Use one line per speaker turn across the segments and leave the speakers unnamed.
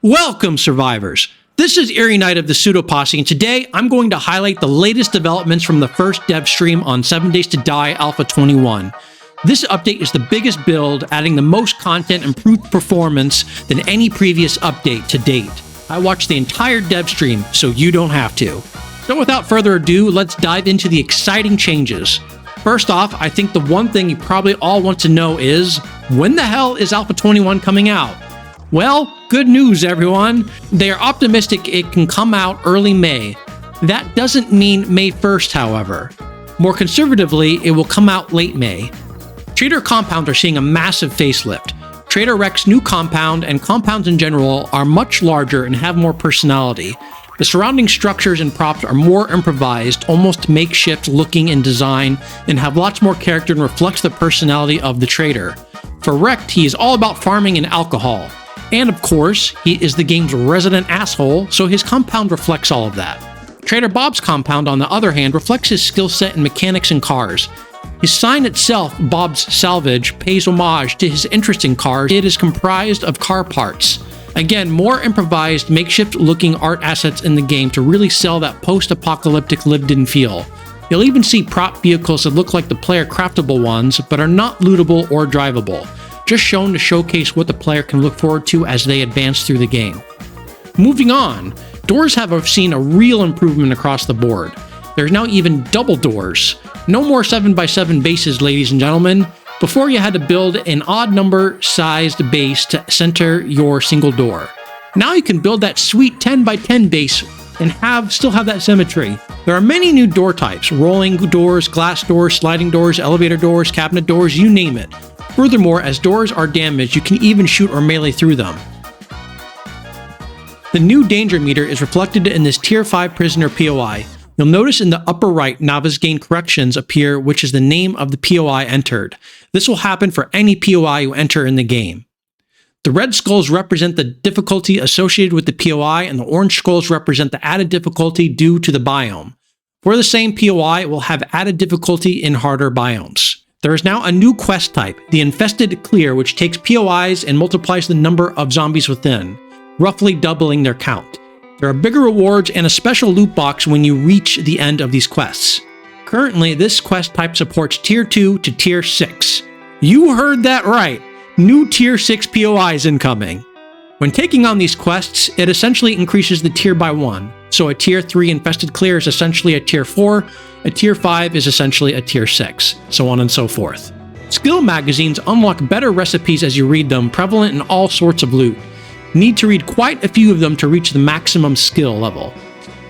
Welcome, survivors! This is Eerie Knight of the Pseudo Posse, and today I'm going to highlight the latest developments from the first dev stream on 7 Days to Die Alpha 21. This update is the biggest build, adding the most content and improved performance than any previous update to date. I watched the entire dev stream, so you don't have to. So without further ado, let's dive into the exciting changes. First off, I think the one thing you probably all want to know is, when the hell is Alpha 21 coming out? Well, good news everyone! They are optimistic it can come out early May. That doesn't mean May 1st, however. More conservatively, it will come out late May. Trader compounds are seeing a massive facelift. Trader Rec's new compound and compounds in general are much larger and have more personality. The surrounding structures and props are more improvised, almost makeshift looking in design, and have lots more character and reflects the personality of the trader. For Rect, he is all about farming and alcohol. And of course, he is the game's resident asshole, so his compound reflects all of that. Trader Bob's compound, on the other hand, reflects his skill set in mechanics and cars. His sign itself, Bob's Salvage, pays homage to his interest in cars. It is comprised of car parts. Again, more improvised, makeshift-looking art assets in the game to really sell that post-apocalyptic lived-in feel. You'll even see prop vehicles that look like the player craftable ones, but are not lootable or drivable. Just shown to showcase what the player can look forward to as they advance through the game. Moving on, doors have seen a real improvement across the board. There's now even double doors. No more 7x7 bases, ladies and gentlemen. Before you had to build an odd number sized base to center your single door. Now you can build that sweet 10x10 base and still have that symmetry. There are many new door types: rolling doors, glass doors, sliding doors, elevator doors, cabinet doors, you name it. Furthermore, as doors are damaged, you can even shoot or melee through them. The new danger meter is reflected in this Tier 5 prisoner POI. You'll notice in the upper right, novice gain corrections appear, which is the name of the POI entered. This will happen for any POI you enter in the game. The red skulls represent the difficulty associated with the POI, and the orange skulls represent the added difficulty due to the biome. For the same POI, it will have added difficulty in harder biomes. There is now a new quest type, the Infested Clear, which takes POIs and multiplies the number of zombies within, roughly doubling their count. There are bigger rewards and a special loot box when you reach the end of these quests. Currently, this quest type supports Tier 2 to Tier 6. You heard that right! New Tier 6 POIs incoming! When taking on these quests, it essentially increases the tier by 1. So a Tier 3 Infested Clear is essentially a Tier 4, a Tier 5 is essentially a Tier 6, so on and so forth. Skill magazines unlock better recipes as you read them, prevalent in all sorts of loot. Need to read quite a few of them to reach the maximum skill level.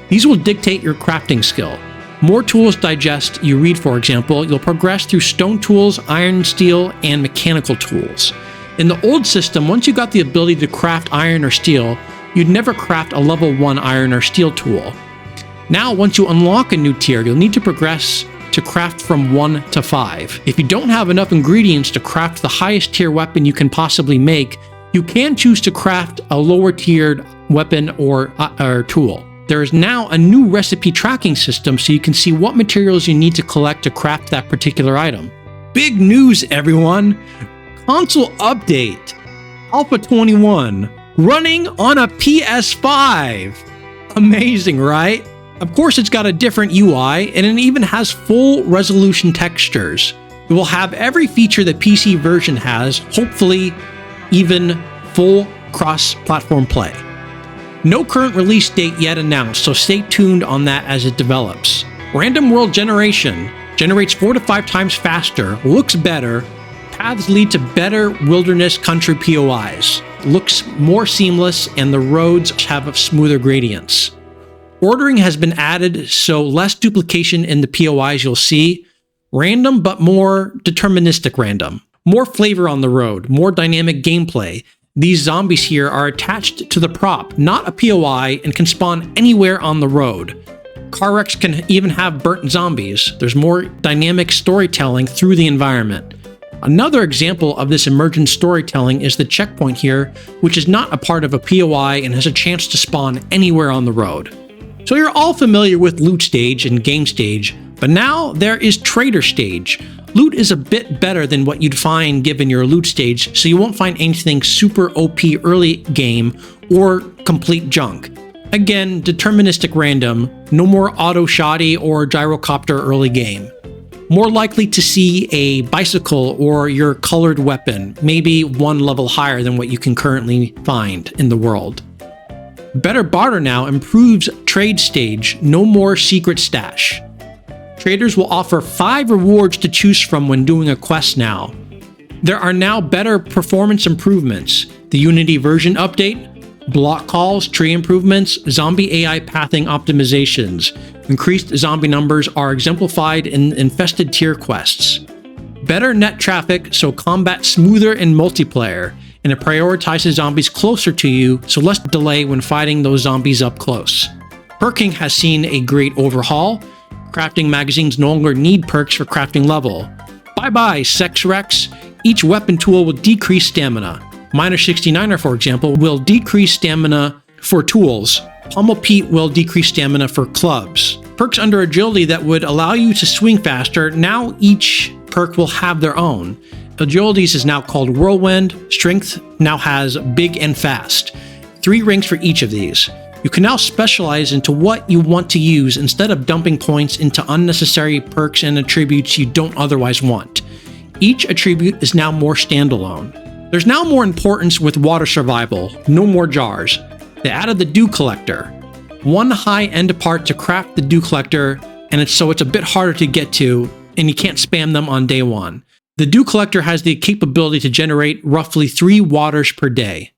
These will dictate your crafting skill. More tools digest you read, for example, you'll progress through stone tools, iron, steel, and mechanical tools. In the old system, once you got the ability to craft iron or steel, you'd never craft a level 1 iron or steel tool. Now, once you unlock a new tier, you'll need to progress to craft from 1 to 5. If you don't have enough ingredients to craft the highest tier weapon you can possibly make, you can choose to craft a lower tiered weapon or tool. There is now a new recipe tracking system so you can see what materials you need to collect to craft that particular item. Big news, everyone! Console update! Alpha 21, running on a PS5! Amazing, right? Of course, it's got a different UI, and it even has full resolution textures. It will have every feature the PC version has, hopefully even full cross-platform play. No current release date yet announced, so stay tuned on that as it develops. Random world generation generates 4 to 5 times faster, looks better, paths lead to better wilderness country POIs, looks more seamless, and the roads have smoother gradients. Ordering has been added, so less duplication in the POIs you'll see. Random, but more deterministic random. More flavor on the road, more dynamic gameplay. These zombies here are attached to the prop, not a POI, and can spawn anywhere on the road. Car wrecks can even have burnt zombies. There's more dynamic storytelling through the environment. Another example of this emergent storytelling is the checkpoint here, which is not a part of a POI and has a chance to spawn anywhere on the road. So you're all familiar with Loot Stage and Game Stage, but now there is Traderstage. Loot is a bit better than what you'd find given your loot stage, so you won't find anything super OP early game or complete junk. Again, deterministic random, no more auto shoddy or gyrocopter early game. More likely to see a bicycle or your colored weapon, maybe one level higher than what you can currently find in the world. Better barter now improves Traderstage, no more secret stash. Traders will offer 5 rewards to choose from when doing a quest now. There are now better performance improvements, the Unity version update, block calls, tree improvements, zombie AI pathing optimizations. Increased zombie numbers are exemplified in Infested tier quests. Better net traffic, so combat smoother in multiplayer, and it prioritizes zombies closer to you, so less delay when fighting those zombies up close. Perking has seen a great overhaul. Crafting magazines no longer need perks for crafting level. Bye-bye, Sex Rex. Each weapon tool will decrease stamina. Miner 69er, for example, will decrease stamina for tools. Pummel Pete will decrease stamina for clubs. Perks under agility that would allow you to swing faster, now each perk will have their own. Agilities is now called Whirlwind. Strength now has Big and Fast. 3 ranks for each of these. You can now specialize into what you want to use instead of dumping points into unnecessary perks and attributes you don't otherwise want. Each attribute is now more standalone. There's now more importance with water survival, no more jars. They added the Dew Collector. One high-end part to craft the Dew Collector, and it's a bit harder to get to, and you can't spam them on day one. The Dew Collector has the capability to generate roughly 3 waters per day.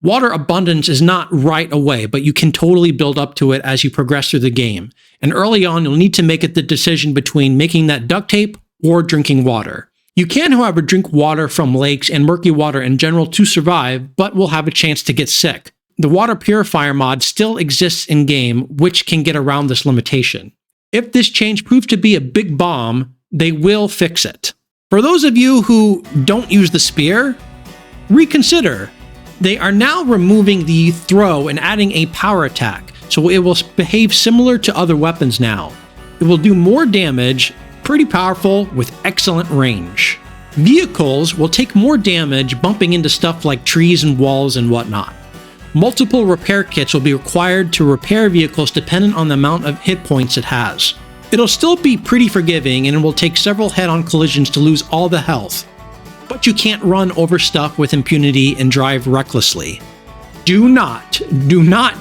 Water abundance is not right away, but you can totally build up to it as you progress through the game. And early on, you'll need to make the decision between making that duct tape or drinking water. You can, however, drink water from lakes and murky water in general to survive, but will have a chance to get sick. The water purifier mod still exists in-game, which can get around this limitation. If this change proves to be a big bomb, they will fix it. For those of you who don't use the spear, reconsider. They are now removing the throw and adding a power attack, so it will behave similar to other weapons now. It will do more damage, pretty powerful, with excellent range. Vehicles will take more damage bumping into stuff like trees and walls and whatnot. Multiple repair kits will be required to repair vehicles dependent on the amount of hit points it has. It'll still be pretty forgiving and it will take several head-on collisions to lose all the health. But you can't run over stuff with impunity and drive recklessly. Do not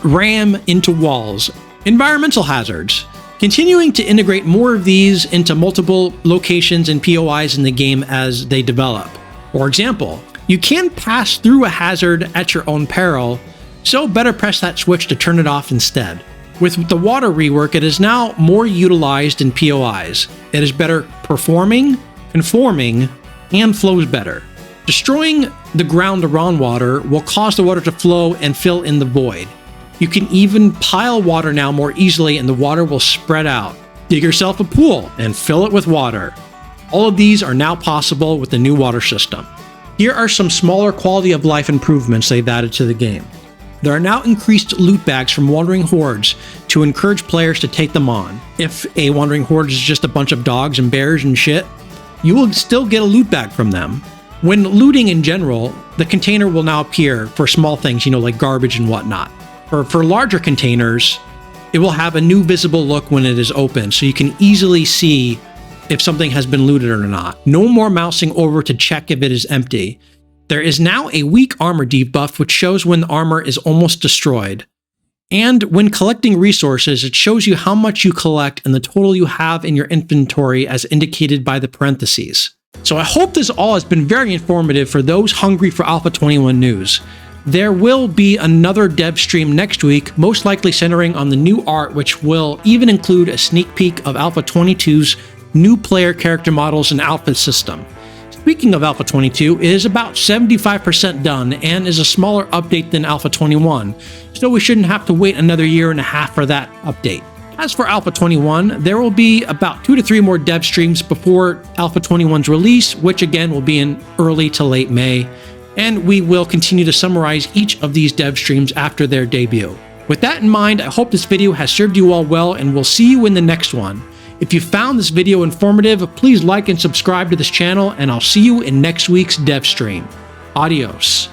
ram into walls. Environmental hazards. Continuing to integrate more of these into multiple locations and POIs in the game as they develop. For example, you can pass through a hazard at your own peril, so better press that switch to turn it off instead. With the water rework, it is now more utilized in POIs. It is better performing, conforming, and flows better. Destroying the ground around water will cause the water to flow and fill in the void. You can even pile water now more easily and the water will spread out. Dig yourself a pool and fill it with water. All of these are now possible with the new water system. Here are some smaller quality of life improvements they've added to the game. There are now increased loot bags from wandering hordes to encourage players to take them on. If a wandering horde is just a bunch of dogs and bears and shit, you will still get a loot bag from them. When looting in general, the container will now appear for small things, like garbage and whatnot. For larger containers, it will have a new visible look when it is open, so you can easily see if something has been looted or not. No more mousing over to check if it is empty. There is now a weak armor debuff, which shows when the armor is almost destroyed. And when collecting resources, it shows you how much you collect and the total you have in your inventory as indicated by the parentheses. So I hope this all has been very informative for those hungry for Alpha 21 news. There will be another dev stream next week, most likely centering on the new art, which will even include a sneak peek of Alpha 22's new player character models and outfit system. Speaking of Alpha 22, it is about 75% done and is a smaller update than Alpha 21, so we shouldn't have to wait another year and a half for that update. As for Alpha 21, there will be about 2 to 3 more dev streams before Alpha 21's release, which again will be in early to late May, and we will continue to summarize each of these dev streams after their debut. With that in mind, I hope this video has served you all well, and we'll see you in the next one. If you found this video informative, please like and subscribe to this channel, and I'll see you in next week's dev stream. Adios.